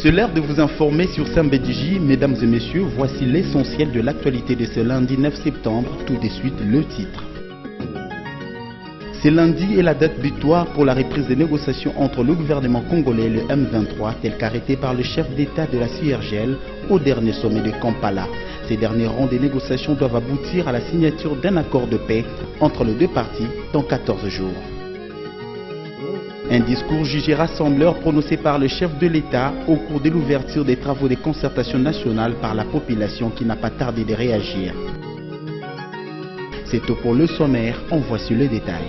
C'est l'heure de vous informer sur Sambedji. Mesdames et messieurs, voici l'essentiel de l'actualité de ce lundi 9 septembre. Tout de suite, le titre. Ce lundi est la date butoir pour la reprise des négociations entre le gouvernement congolais et le M23, tel qu'arrêté par le chef d'État de la CIRGL au dernier sommet de Kampala. Ces derniers rangs des négociations doivent aboutir à la signature d'un accord de paix entre les deux parties dans 14 jours. Un discours jugé rassembleur prononcé par le chef de l'État au cours de l'ouverture des travaux de concertation nationale par la population qui n'a pas tardé de réagir. C'est tout pour le sommaire, en voici le détail.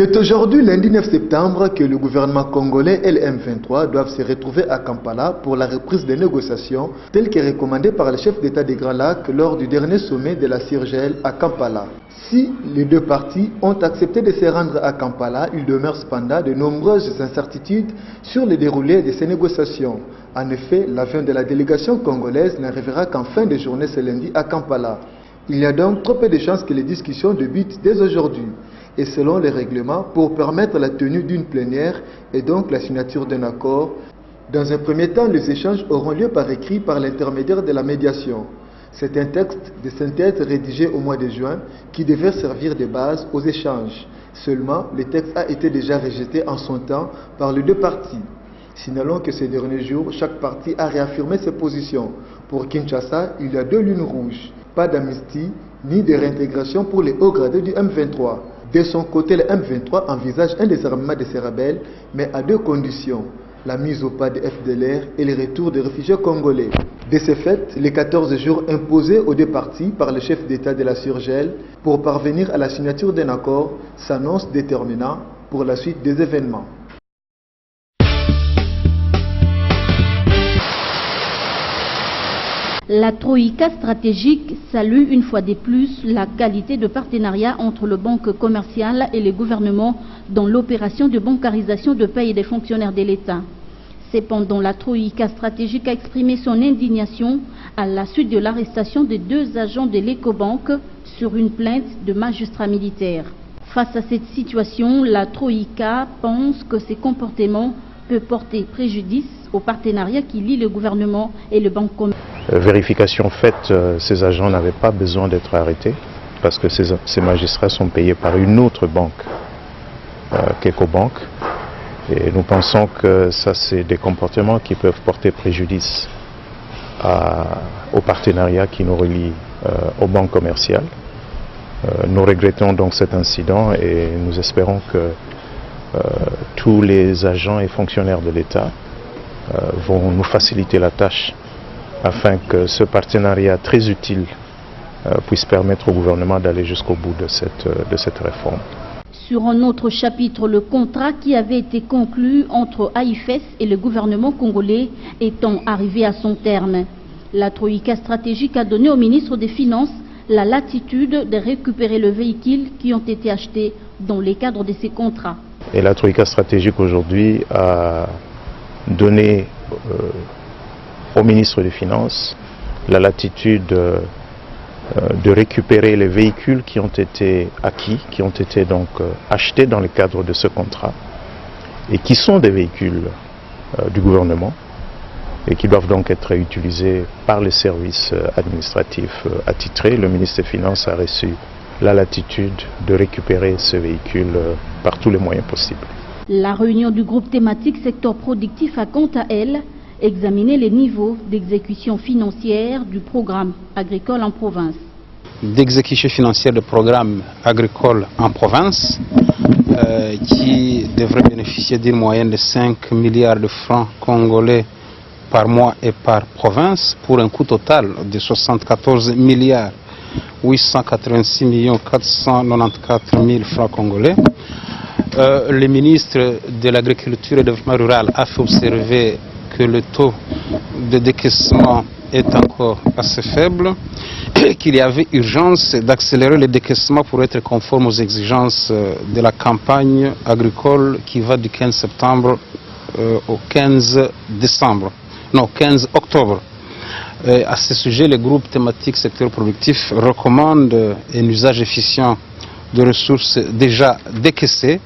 C'est aujourd'hui, lundi 9 septembre, que le gouvernement congolais et le M23 doivent se retrouver à Kampala pour la reprise des négociations, telle que recommandée par le chef d'État des Grands Lacs lors du dernier sommet de la CIRGL à Kampala. Si les deux parties ont accepté de se rendre à Kampala, il demeure cependant de nombreuses incertitudes sur le déroulé de ces négociations. En effet, l'avion de la délégation congolaise n'arrivera qu'en fin de journée ce lundi à Kampala. Il y a donc trop peu de chances que les discussions débutent dès aujourd'hui. Et selon les règlements, pour permettre la tenue d'une plénière et donc la signature d'un accord, dans un premier temps, les échanges auront lieu par écrit par l'intermédiaire de la médiation. C'est un texte de synthèse rédigé au mois de juin qui devait servir de base aux échanges. Seulement, le texte a été déjà rejeté en son temps par les deux parties. Signalons que ces derniers jours, chaque partie a réaffirmé ses positions. Pour Kinshasa, il y a deux lignes rouges. Pas d'amnistie ni de réintégration pour les hauts gradés du M23. De son côté, le M23 envisage un désarmement de ses rebelles, mais à deux conditions: la mise au pas des FDLR et le retour des réfugiés congolais. De ce fait, les 14 jours imposés aux deux parties par le chef d'État de la CIRGL pour parvenir à la signature d'un accord s'annoncent déterminants pour la suite des événements. La Troïka stratégique salue une fois de plus la qualité de partenariat entre le banque commerciale et le gouvernement dans l'opération de bancarisation de paye des fonctionnaires de l'État. Cependant, la Troïka stratégique a exprimé son indignation à la suite de l'arrestation de deux agents de l'Ecobank sur une plainte de magistrats militaires. Face à cette situation, la Troïka pense que ces comportements peuvent porter préjudice au partenariat qui lie le gouvernement et le banque commerciale. Vérification faite, ces agents n'avaient pas besoin d'être arrêtés parce que ces magistrats sont payés par une autre banque qu'Ecobank. Et nous pensons que ça, c'est des comportements qui peuvent porter préjudice au partenariat qui nous relie aux banques commerciales. Nous regrettons donc cet incident et nous espérons que tous les agents et fonctionnaires de l'État vont nous faciliter la tâche afin que ce partenariat très utile puisse permettre au gouvernement d'aller jusqu'au bout de cette réforme. Sur un autre chapitre, le contrat qui avait été conclu entre AIFES et le gouvernement congolais étant arrivé à son terme. La Troïka stratégique a donné au ministre des Finances la latitude de récupérer le véhicule qui ont été achetés dans le cadre de ces contrats. Et la Troïka stratégique aujourd'hui a donné au ministre des Finances la latitude de récupérer les véhicules qui ont été acquis, qui ont été donc achetés dans le cadre de ce contrat et qui sont des véhicules du gouvernement et qui doivent donc être utilisés par les services administratifs attitrés. Le ministre des Finances a reçu la latitude de récupérer ce véhicule par tous les moyens possibles. La réunion du groupe thématique secteur productif a quant à elle examiner les niveaux d'exécution financière du programme agricole en province. D'exécution financière du programme agricole en province qui devrait bénéficier d'une moyenne de 5 milliards de francs congolais par mois et par province pour un coût total de 74 milliards 886 494 000 francs congolais. Le ministre de l'Agriculture et du Développement rural a fait observer que le taux de décaissement est encore assez faible et qu'il y avait urgence d'accélérer le décaissement pour être conforme aux exigences de la campagne agricole qui va du 15 septembre au 15 octobre. À ce sujet, le groupe thématique secteur productif recommande un usage efficient de ressources déjà décaissées